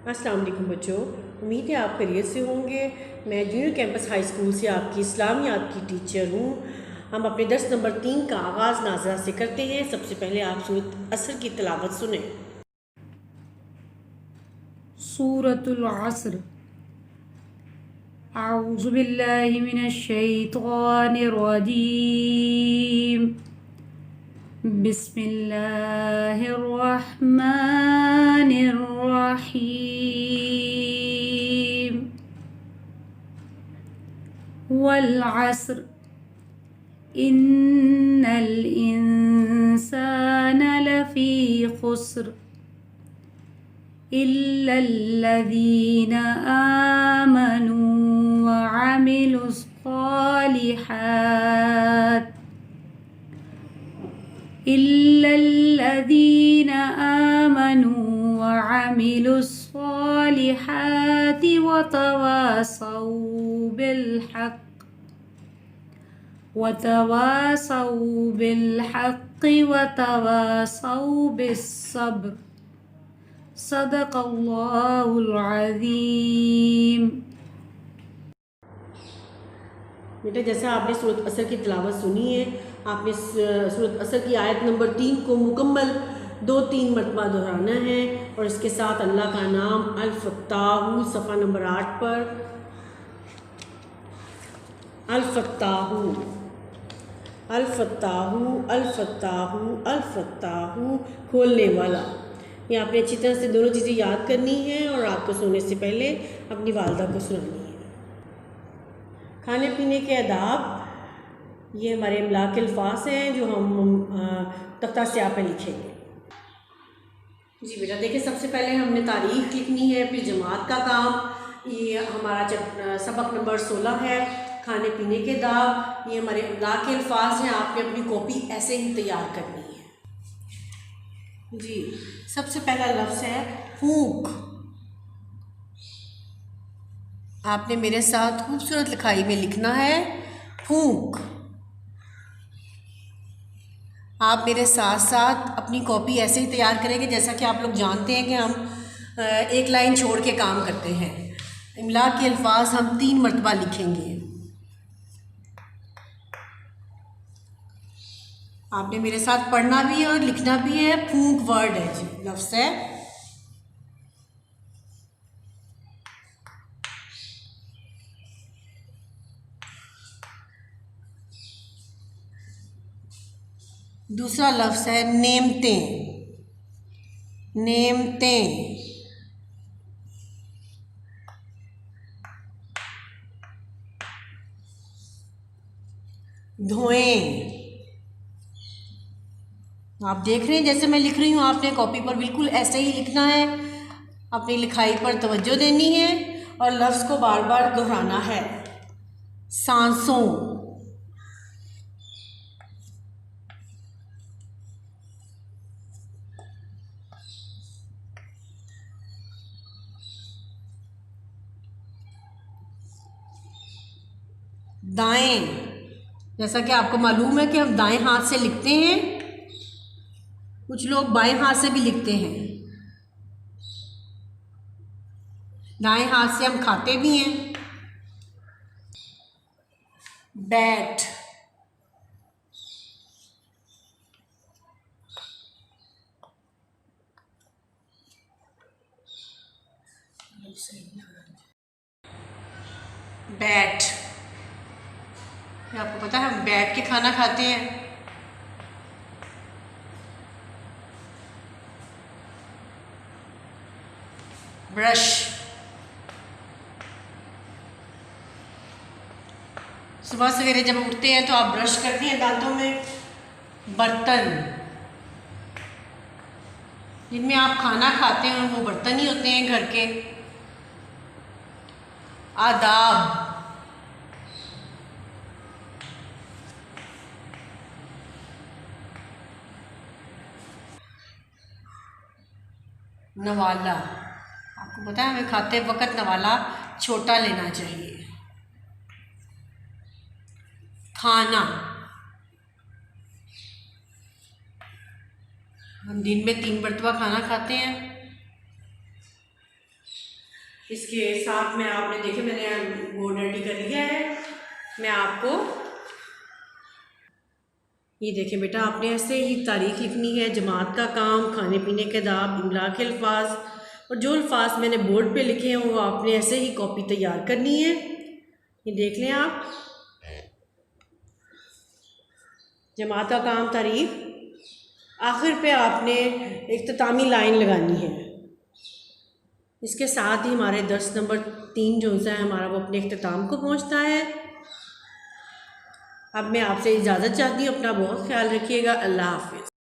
अस्सलाम वालेकुम बच्चों, उम्मीद है आप खैरियत से होंगे। मैं जूनियर कैंपस हाई स्कूल से आपकी इस्लामियात की टीचर हूँ। हम अपने दर्स नंबर 3 का आगाज़ नाज़रा से करते हैं। सबसे पहले आप सूरत असर की तिलावत सुने। सूरतुल अस्र। अऊज़ु बिल्लाहि मिनश शैतानिर रजीम। बिस्मिल्लाहिर रहमानिर रहीम। वल अस्र इन्नल इंसाना लफ़ी खुस्र इल्लल्लज़ीना आमनू व अमिलुस्सॉलिहात इल्लल्लज़ीना आमनू व अमिलुस्सॉलिहात व तवासौ बिल्हक़ व तवासौ बिस्सब्र। सदक़ल्लाहुल अज़ीम। बेटा, जैसा आपने सूरत असर की तिलावत सुनी है, आपने सूरत असर की आयत नंबर 3 को मुकम्मल 2-3 मरतबा दोहराना है और इसके साथ अल्लाह का नाम अल फत्ताहू सफ़ा नंबर 8 पर अल फत्ताहू अल फत्ताहू अल फत्ताहू अल फत्ताहू खोलने वाला। ये आपने अच्छी तरह से दोनों चीज़ें याद करनी है और रात को सोने से पहले अपनी वालदा को सुनानी है। खाने पीने के आदाब, ये हमारे इमला के अल्फाज हैं जो हम तख्ता स्याह पे लिखेंगे। जी बेटा, देखिए, सबसे पहले हमने तारीख लिखनी है, फिर जमात का काम। ये हमारा सबक नंबर 16 है, खाने पीने के दाब। ये हमारे इमला के अल्फाज हैं, आपने अपनी कॉपी ऐसे ही तैयार करनी है। जी, सबसे पहला लफ्ज़ है फूक। आपने मेरे साथ खूबसूरत लिखाई में लिखना है फूक। आप मेरे साथ साथ अपनी कॉपी ऐसे ही तैयार करेंगे जैसा कि आप लोग जानते हैं कि हम एक लाइन छोड़ के काम करते हैं। इमला के अल्फाज हम 3 मरतबा लिखेंगे। आपने मेरे साथ पढ़ना भी है और लिखना भी है। फूक वर्ड है जी, लफ्ज़ है। दूसरा लफ्ज़ है नेमते। नेमते। धोएं। आप देख रहे हैं जैसे मैं लिख रही हूँ, आपने कॉपी पर बिल्कुल ऐसे ही लिखना है। अपनी लिखाई पर तवज्जो देनी है और लफ्ज़ को बार बार दोहराना है। सांसों। दाएं। जैसा कि आपको मालूम है कि हम दाएं हाथ से लिखते हैं, कुछ लोग बाएं हाथ से भी लिखते हैं। दाएं हाथ से हम खाते भी हैं। बैट। बैट। आपको पता है हम बैठ के खाना खाते हैं। ब्रश। सुबह सवेरे जब उठते हैं तो आप ब्रश करते हैं दांतों में। बर्तन। जिनमें आप खाना खाते हैं वो बर्तन ही होते हैं घर के। आदाब। नवाला। आपको पता है हमें खाते वक्त नवाला छोटा लेना चाहिए। खाना। हम दिन में 3 मरतबा खाना खाते हैं। इसके साथ में आपने देखे मैंने बोर्ड रेडी कर लिया है। मैं आपको ये देखें बेटा, आपने ऐसे ही तारीख लिखनी है, जमात का काम, खाने पीने के आदाब, इमला के अल्फाज, और जो अल्फाज मैंने बोर्ड पे लिखे हैं वो आपने ऐसे ही कॉपी तैयार करनी है। ये देख लें आप, जमात का काम, तारीख, आखिर पे आपने इख्तितामी लाइन लगानी है। इसके साथ ही हमारे 10 नंबर 3 जो है हमारा वो अपने इख्तिताम को पहुंचता है। अब मैं आपसे इजाज़त चाहती हूँ, अपना बहुत ख्याल रखिएगा। अल्लाह हाफ़िज़।